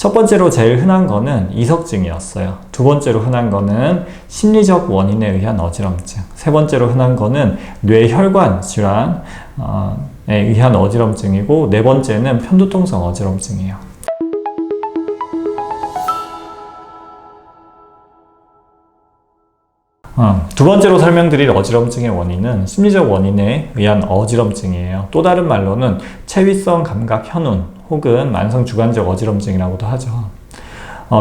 첫 번째로 제일 흔한 거는 이석증이었어요. 두 번째로 흔한 거는 심리적 원인에 의한 어지럼증. 세 번째로 흔한 거는 뇌혈관 질환에 의한 어지럼증이고, 네 번째는 편두통성 어지럼증이에요. 두 번째로 설명드릴 어지럼증의 원인은 심리적 원인에 의한 어지럼증이에요. 또 다른 말로는 체위성 감각 현운 혹은 만성 주관적 어지럼증이라고도 하죠.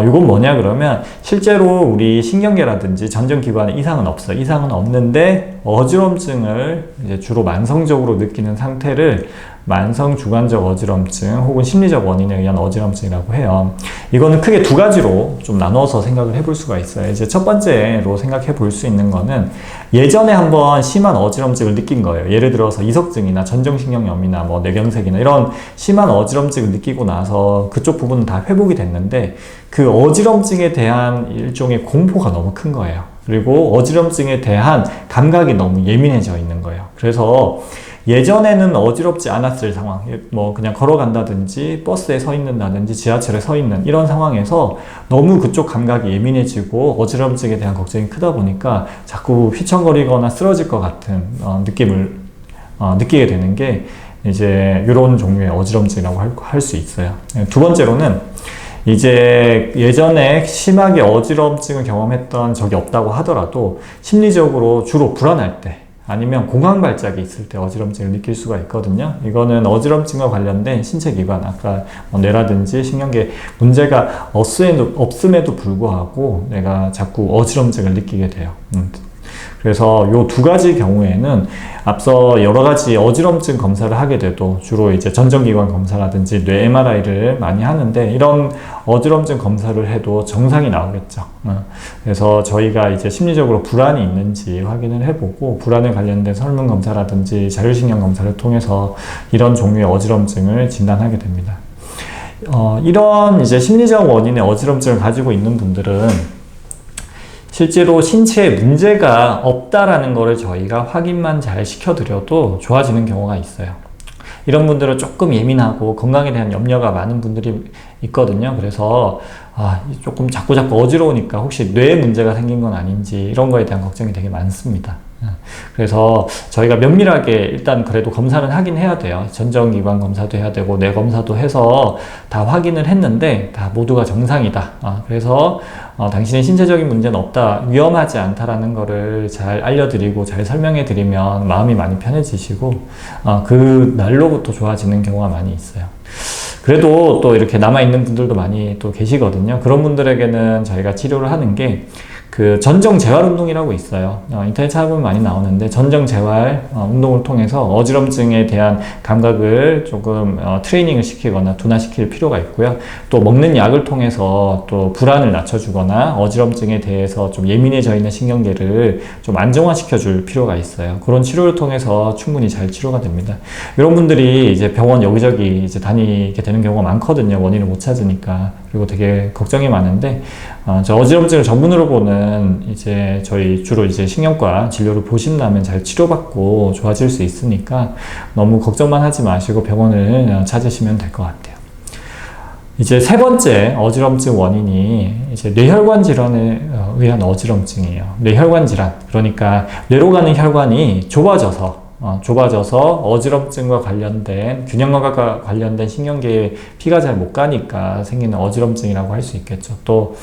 이건 뭐냐 그러면 실제로 우리 신경계라든지 전정기관에 이상은 없어요. 이상은 없는데 어지럼증을 이제 주로 만성적으로 느끼는 상태를 만성 주관적 어지럼증 혹은 심리적 원인에 의한 어지럼증이라고 해요. 이거는 크게 두 가지로 좀 나눠서 생각을 해볼 수가 있어요. 이제 첫 번째로 생각해 볼 수 있는 거는 예전에 한번 심한 어지럼증을 느낀 거예요. 예를 들어서 이석증이나 전정신경염이나 뭐 뇌경색이나 이런 심한 어지럼증을 느끼고 나서 그쪽 부분은 다 회복이 됐는데 그 어지럼증에 대한 일종의 공포가 너무 큰 거예요. 그리고 어지럼증에 대한 감각이 너무 예민해져 있는 거예요. 그래서 예전에는 어지럽지 않았을 상황, 뭐 그냥 걸어간다든지 버스에 서 있는다든지 지하철에 서 있는 이런 상황에서 너무 그쪽 감각이 예민해지고 어지럼증에 대한 걱정이 크다 보니까 자꾸 휘청거리거나 쓰러질 것 같은 느낌을 느끼게 되는 게 이제 이런 종류의 어지럼증이라고 할 수 있어요. 두 번째로는 이제 예전에 심하게 어지럼증을 경험했던 적이 없다고 하더라도 심리적으로 주로 불안할 때 아니면 공황 발작이 있을 때 어지럼증을 느낄 수가 있거든요. 이거는 어지럼증과 관련된 신체 기관, 아까 뇌라든지 신경계 문제가 없음에도 불구하고 내가 자꾸 어지럼증을 느끼게 돼요. 그래서 요 두 가지 경우에는 앞서 여러 가지 어지럼증 검사를 하게 돼도 주로 이제 전정기관 검사라든지 뇌 MRI를 많이 하는데 이런 어지럼증 검사를 해도 정상이 나오겠죠. 그래서 저희가 이제 심리적으로 불안이 있는지 확인을 해보고 불안에 관련된 설문 검사라든지 자율신경 검사를 통해서 이런 종류의 어지럼증을 진단하게 됩니다. 이런 이제 심리적 원인의 어지럼증을 가지고 있는 분들은 실제로 신체에 문제가 없다라는 것을 저희가 확인만 잘 시켜드려도 좋아지는 경우가 있어요. 이런 분들은 조금 예민하고 건강에 대한 염려가 많은 분들이 있거든요. 그래서 조금 자꾸 어지러우니까 혹시 뇌에 문제가 생긴 건 아닌지 이런 거에 대한 걱정이 되게 많습니다. 그래서 저희가 면밀하게 일단 그래도 검사는 하긴 해야 돼요. 전정기관 검사도 해야 되고 뇌 검사도 해서 다 확인을 했는데 다 모두가 정상이다. 그래서 당신의 신체적인 문제는 없다, 위험하지 않다라는 거를 잘 알려드리고 잘 설명해 드리면 마음이 많이 편해지시고 그 날로부터 좋아지는 경우가 많이 있어요. 그래도 또 이렇게 남아있는 분들도 많이 또 계시거든요. 그런 분들에게는 저희가 치료를 하는 게 그 전정 재활 운동이라고 있어요. 인터넷 찾아보면 많이 나오는데 전정 재활 운동을 통해서 어지럼증에 대한 감각을 조금 트레이닝을 시키거나 둔화시킬 필요가 있고요. 또 먹는 약을 통해서 또 불안을 낮춰주거나 어지럼증에 대해서 좀 예민해져 있는 신경계를 좀 안정화시켜 줄 필요가 있어요. 그런 치료를 통해서 충분히 잘 치료가 됩니다. 이런 분들이 이제 병원 여기저기 이제 다니게 되는 경우가 많거든요. 원인을 못 찾으니까. 그리고 되게 걱정이 많은데 저 어지럼증을 전문으로 보는 이제 저희 주로 이제 신경과 진료를 보신다면 잘 치료받고 좋아질 수 있으니까 너무 걱정만 하지 마시고 병원을 찾으시면 될 것 같아요. 이제 세 번째 어지럼증 원인이 이제 뇌혈관 질환에 의한 어지럼증이에요. 뇌혈관 질환, 그러니까 뇌로 가는 혈관이 좁아져서 어지럼증과 관련된 균형감각과 관련된 신경계에 피가 잘 못 가니까 생기는 어지럼증이라고 할 수 있겠죠. 또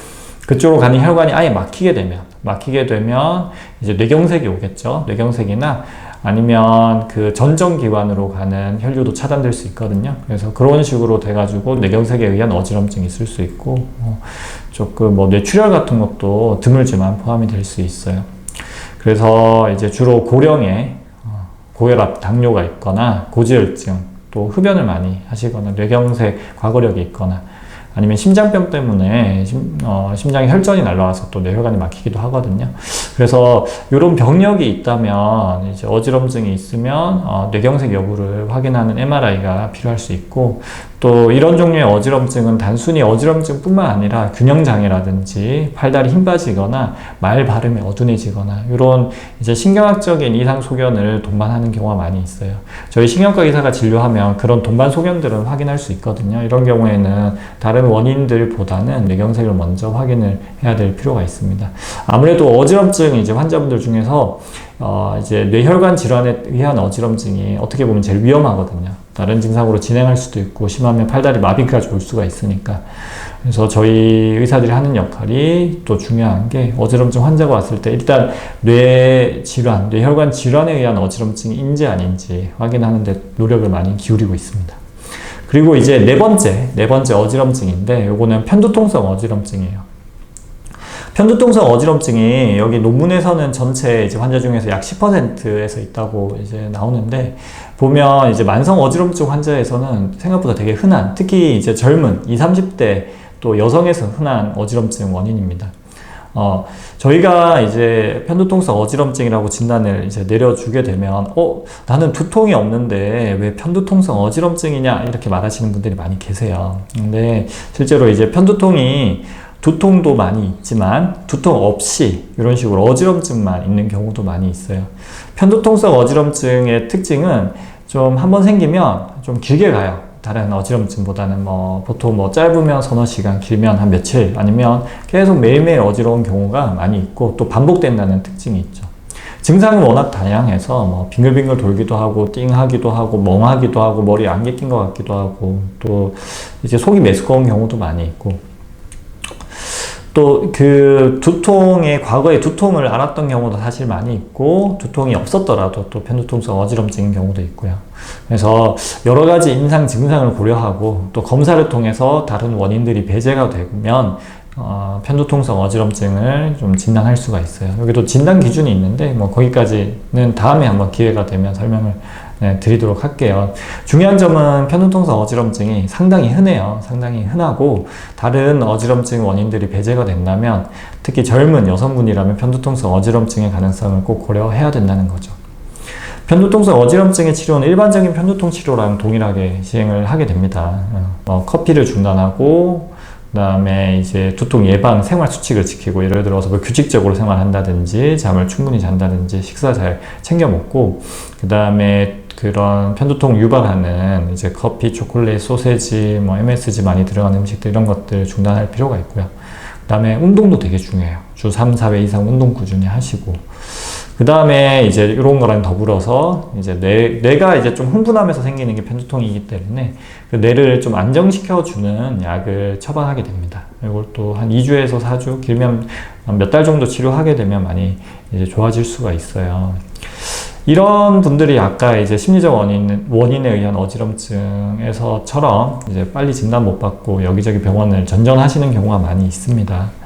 그쪽으로 가는 혈관이 아예 막히게 되면 이제 뇌경색이 오겠죠. 뇌경색이나 아니면 그 전정기관으로 가는 혈류도 차단될 수 있거든요. 그래서 그런 식으로 돼가지고 뇌경색에 의한 어지럼증이 있을 수 있고 조금 뭐 뇌출혈 같은 것도 드물지만 포함이 될 수 있어요. 그래서 이제 주로 고령에 고혈압, 당뇨가 있거나 고지혈증, 또 흡연을 많이 하시거나 뇌경색 과거력이 있거나 아니면 심장병 때문에 심장에 혈전이 날라와서 또 뇌혈관이 막히기도 하거든요. 그래서 이런 병력이 있다면 이제 어지럼증이 있으면 뇌경색 여부를 확인하는 MRI가 필요할 수 있고 또 이런 종류의 어지럼증은 단순히 어지럼증뿐만 아니라 균형장애라든지 팔다리 힘 빠지거나 말 발음이 어둔해지거나 이런 이제 신경학적인 이상 소견을 동반하는 경우가 많이 있어요. 저희 신경과 의사가 진료하면 그런 동반 소견들은 확인할 수 있거든요. 이런 경우에는 다른 원인들보다는 뇌경색을 먼저 확인을 해야 될 필요가 있습니다. 아무래도 어지럼증 이제 환자분들 중에서 이제 뇌혈관 질환에 의한 어지럼증이 어떻게 보면 제일 위험하거든요. 다른 증상으로 진행할 수도 있고 심하면 팔다리 마비까지 올 수가 있으니까. 그래서 저희 의사들이 하는 역할이 또 중요한 게 어지럼증 환자가 왔을 때 일단 뇌 질환, 뇌혈관 질환에 의한 어지럼증인지 아닌지 확인하는 데 노력을 많이 기울이고 있습니다. 그리고 이제 네 번째 어지럼증인데 요거는 편두통성 어지럼증이에요. 편두통성 어지럼증이 여기 논문에서는 전체 이제 환자 중에서 약 10%에서 있다고 이제 나오는데 보면 이제 만성 어지럼증 환자에서는 생각보다 되게 흔한, 특히 이제 젊은 20, 30대 또 여성에서 흔한 어지럼증 원인입니다. 저희가 이제 편두통성 어지럼증이라고 진단을 이제 내려주게 되면, 나는 두통이 없는데 왜 편두통성 어지럼증이냐 이렇게 말하시는 분들이 많이 계세요. 근데 실제로 이제 편두통이 두통도 많이 있지만 두통 없이 이런 식으로 어지럼증만 있는 경우도 많이 있어요. 편두통성 어지럼증의 특징은 좀 한번 생기면 좀 길게 가요. 다른 어지럼증보다는 보통 짧으면 서너 시간, 길면 한 며칠, 아니면 계속 매일매일 어지러운 경우가 많이 있고 또 반복된다는 특징이 있죠. 증상은 워낙 다양해서 빙글빙글 돌기도 하고 띵하기도 하고 멍하기도 하고 머리에 안개 낀 것 같기도 하고 또 이제 속이 메스꺼운 경우도 많이 있고 또 그 과거에 두통을 앓았던 경우도 사실 많이 있고 두통이 없었더라도 또 편두통성 어지럼증인 경우도 있고요. 그래서 여러 가지 임상 증상을 고려하고 또 검사를 통해서 다른 원인들이 배제가 되면 편두통성 어지럼증을 좀 진단할 수가 있어요. 여기도 진단 기준이 있는데 거기까지는 다음에 한번 기회가 되면 설명을 드리도록 할게요. 중요한 점은 편두통성 어지럼증이 상당히 흔해요. 상당히 흔하고 다른 어지럼증 원인들이 배제가 된다면 특히 젊은 여성분이라면 편두통성 어지럼증의 가능성을 꼭 고려해야 된다는 거죠. 편두통성 어지럼증의 치료는 일반적인 편두통 치료랑 동일하게 시행을 하게 됩니다. 커피를 중단하고 그 다음에 이제 두통 예방 생활 수칙을 지키고 예를 들어서 규칙적으로 생활한다든지 잠을 충분히 잔다든지 식사 잘 챙겨 먹고 그 다음에 그런 편두통 유발하는 이제 커피, 초콜릿, 소세지, MSG 많이 들어간 음식들 이런 것들 중단할 필요가 있고요. 그 다음에 운동도 되게 중요해요. 주 3, 4회 이상 운동 꾸준히 하시고 그 다음에 이제 이런 거랑 더불어서 이제 뇌가 이제 좀 흥분하면서 생기는 게 편두통이기 때문에 그 뇌를 좀 안정시켜주는 약을 처방하게 됩니다. 이걸 또 한 2주에서 4주, 길면 몇 달 정도 치료하게 되면 많이 이제 좋아질 수가 있어요. 이런 분들이 아까 이제 심리적 원인에 의한 어지럼증에서처럼 이제 빨리 진단 못 받고 여기저기 병원을 전전하시는 경우가 많이 있습니다.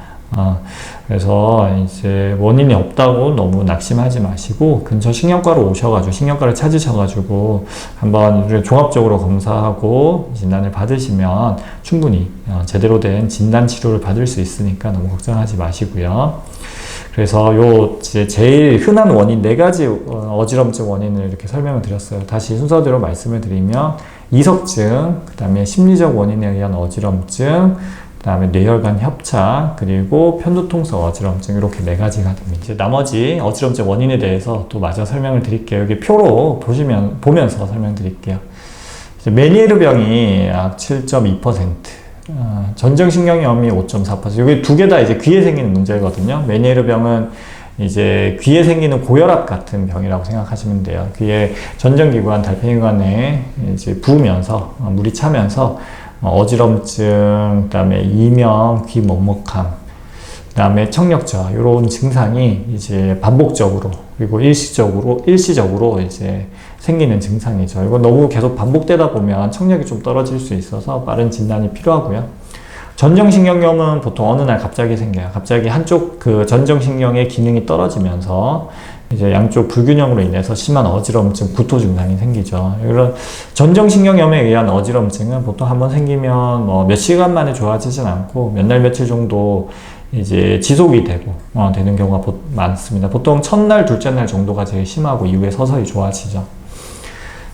그래서 이제 원인이 없다고 너무 낙심하지 마시고 근처 신경과로 오셔가지고 신경과를 찾으셔가지고 한번 종합적으로 검사하고 진단을 받으시면 충분히 제대로 된 진단 치료를 받을 수 있으니까 너무 걱정하지 마시고요. 그래서 제일 흔한 원인 4가지 어지럼증 원인을 이렇게 설명을 드렸어요. 다시 순서대로 말씀을 드리면 이석증, 그 다음에 심리적 원인에 의한 어지럼증, 그 다음에 뇌혈관 협착, 그리고 편두통성 어지럼증 이렇게 4가지가 됩니다. 이제 나머지 어지럼증 원인에 대해서 또 마저 설명을 드릴게요. 여기 표로 보면서 설명드릴게요. 메니에르병이 약 7.2%, 전정신경염이 5.4%. 여기 두 개 다 이제 귀에 생기는 문제거든요. 메니에르병은 이제 귀에 생기는 고혈압 같은 병이라고 생각하시면 돼요. 귀에 전정기관, 달팽이관에 이제 부으면서 물이 차면서 어지럼증, 그 다음에 이명, 귀 먹먹함, 그 다음에 청력저하 이런 증상이 이제 반복적으로 그리고 일시적으로 이제 생기는 증상이죠. 이거 너무 계속 반복되다 보면 청력이 좀 떨어질 수 있어서 빠른 진단이 필요하고요. 전정신경염은 보통 어느 날 갑자기 생겨요. 갑자기 한쪽 그 전정신경의 기능이 떨어지면서 이제 양쪽 불균형으로 인해서 심한 어지럼증, 구토 증상이 생기죠. 이런 전정신경염에 의한 어지럼증은 보통 한번 생기면 몇 시간 만에 좋아지진 않고 몇 날 며칠 정도 이제 지속이 되는 경우가 많습니다. 보통 첫날, 둘째 날 정도가 제일 심하고 이후에 서서히 좋아지죠.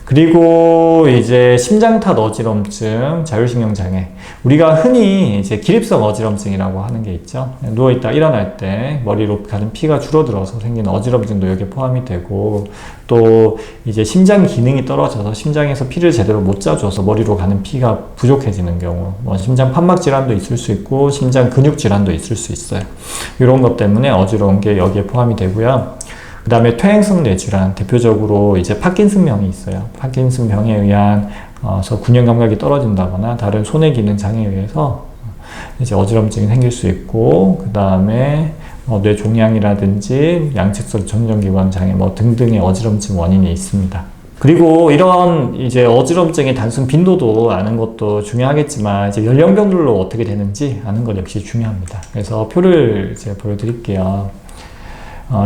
그리고 이제 심장탓 어지럼증, 자율신경 장애. 우리가 흔히 이제 기립성 어지럼증이라고 하는 게 있죠. 누워있다 일어날 때 머리로 가는 피가 줄어들어서 생기는 어지럼증도 여기에 포함이 되고, 또 이제 심장 기능이 떨어져서 심장에서 피를 제대로 못 짜줘서 머리로 가는 피가 부족해지는 경우, 뭐 심장 판막 질환도 있을 수 있고 심장 근육 질환도 있을 수 있어요. 이런 것 때문에 어지러운 게 여기에 포함이 되고요. 그 다음에 퇴행성 뇌질환, 대표적으로 이제 파킨슨병이 있어요. 파킨슨병에 의한 균형 감각이 떨어진다거나 다른 손의 기능 장애에 의해서 이제 어지럼증이 생길 수 있고, 그 다음에 뇌 종양이라든지 양측성 전정기관 장애 뭐 등등의 어지럼증 원인이 있습니다. 그리고 이런 이제 어지럼증의 단순 빈도도 아는 것도 중요하겠지만, 이제 연령별로 어떻게 되는지 아는 것 역시 중요합니다. 그래서 표를 이제 보여드릴게요.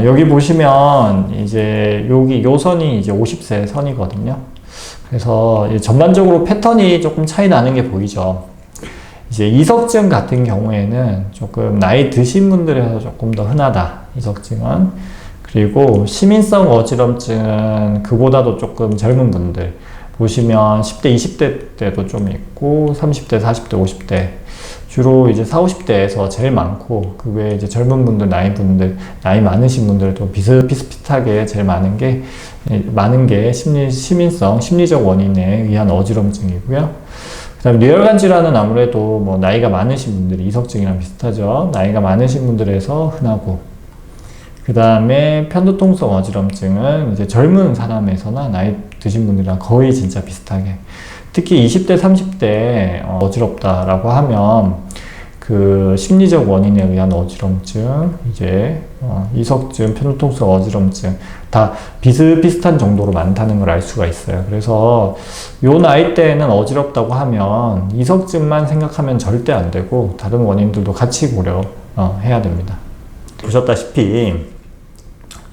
여기 보시면 이제 여기 요 선이 이제 50세 선이거든요. 그래서 전반적으로 패턴이 조금 차이 나는 게 보이죠. 이제 이석증 같은 경우에는 조금 나이 드신 분들에서 조금 더 흔하다, 이석증은. 그리고 시민성 어지럼증은 그보다도 조금 젊은 분들 보시면 10대, 20대 때도 좀 있고 30대, 40대, 50대 주로 이제 40, 50대에서 제일 많고, 그 외에 이제 젊은 분들, 나이 많으신 분들도 비슷비슷하게 제일 많은 게 시민성, 심리적 원인에 의한 어지럼증이고요. 그 다음에 뇌혈관 질환은 아무래도 뭐 나이가 많으신 분들이 이석증이랑 비슷하죠. 나이가 많으신 분들에서 흔하고, 그 다음에 편두통성 어지럼증은 이제 젊은 사람에서나 나이 드신 분들이랑 거의 진짜 비슷하게, 특히 20대, 30대 어지럽다라고 하면 그 심리적 원인에 의한 어지럼증, 이제 이석증, 편두통성 어지럼증 다 비슷비슷한 정도로 많다는 걸 알 수가 있어요. 그래서 요 나이 때에는 어지럽다고 하면 이석증만 생각하면 절대 안 되고 다른 원인들도 같이 고려해야 됩니다. 보셨다시피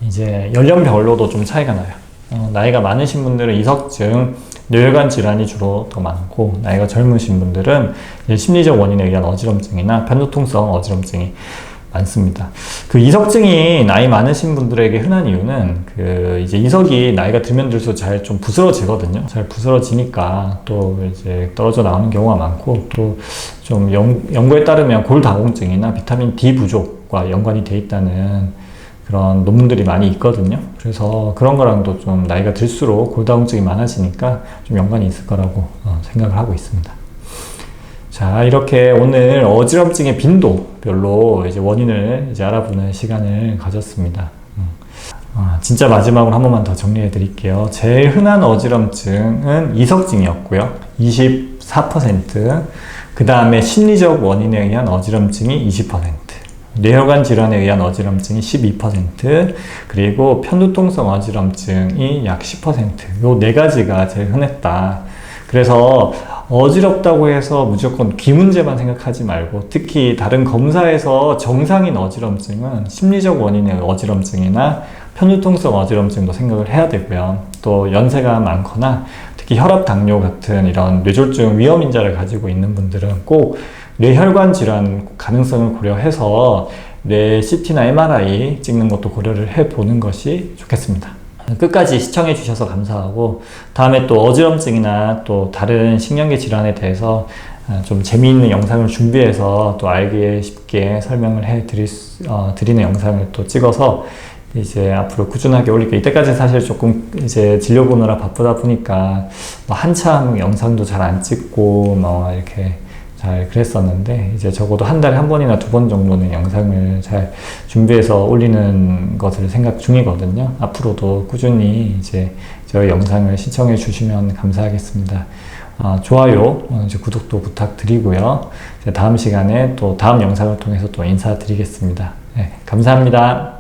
이제 연령별로도 좀 차이가 나요. 나이가 많으신 분들은 이석증, 뇌혈관 질환이 주로 더 많고, 나이가 젊으신 분들은 심리적 원인에 의한 어지럼증이나 편두통성 어지럼증이 많습니다. 그 이석증이 나이 많으신 분들에게 흔한 이유는 그 이제 이석이 나이가 들면 들수록 잘 좀 부스러지거든요. 잘 부스러지니까 또 이제 떨어져 나오는 경우가 많고, 또 좀 연구에 따르면 골다공증이나 비타민 D 부족과 연관이 돼 있다는 그런 논문들이 많이 있거든요. 그래서 그런 거랑도 좀 나이가 들수록 골다공증이 많아지니까 좀 연관이 있을 거라고 생각을 하고 있습니다. 자, 이렇게 오늘 어지럼증의 빈도별로 이제 원인을 이제 알아보는 시간을 가졌습니다. 진짜 마지막으로 한 번만 더 정리해 드릴게요. 제일 흔한 어지럼증은 이석증이었고요. 24%. 그 다음에 심리적 원인에 의한 어지럼증이 20%. 뇌혈관 질환에 의한 어지럼증이 12%, 그리고 편두통성 어지럼증이 약 10%. 요 네 가지가 제일 흔했다. 그래서 어지럽다고 해서 무조건 귀 문제만 생각하지 말고, 특히 다른 검사에서 정상인 어지럼증은 심리적 원인의 어지럼증이나 편두통성 어지럼증도 생각을 해야 되고요. 또 연세가 많거나 특히 혈압, 당뇨 같은 이런 뇌졸중 위험 인자를 가지고 있는 분들은 꼭 뇌혈관 질환 가능성을 고려해서 뇌 CT나 MRI 찍는 것도 고려를 해보는 것이 좋겠습니다. 끝까지 시청해 주셔서 감사하고, 다음에 또 어지럼증이나 또 다른 신경계 질환에 대해서 좀 재미있는 영상을 준비해서 또 알기 쉽게 설명을 드리는 영상을 또 찍어서 이제 앞으로 꾸준하게 올릴게요. 이때까지 사실 조금 이제 진료 보느라 바쁘다 보니까 뭐 한참 영상도 잘 안 찍고 뭐 이렇게 잘 그랬었는데, 이제 적어도 한 달에 한 번이나 두 번 정도는 영상을 잘 준비해서 올리는 것을 생각 중이거든요. 앞으로도 꾸준히 이제 저희 영상을 시청해 주시면 감사하겠습니다. 좋아요, 이제 구독도 부탁드리고요. 다음 시간에 또 다음 영상을 통해서 또 인사드리겠습니다. 네, 감사합니다.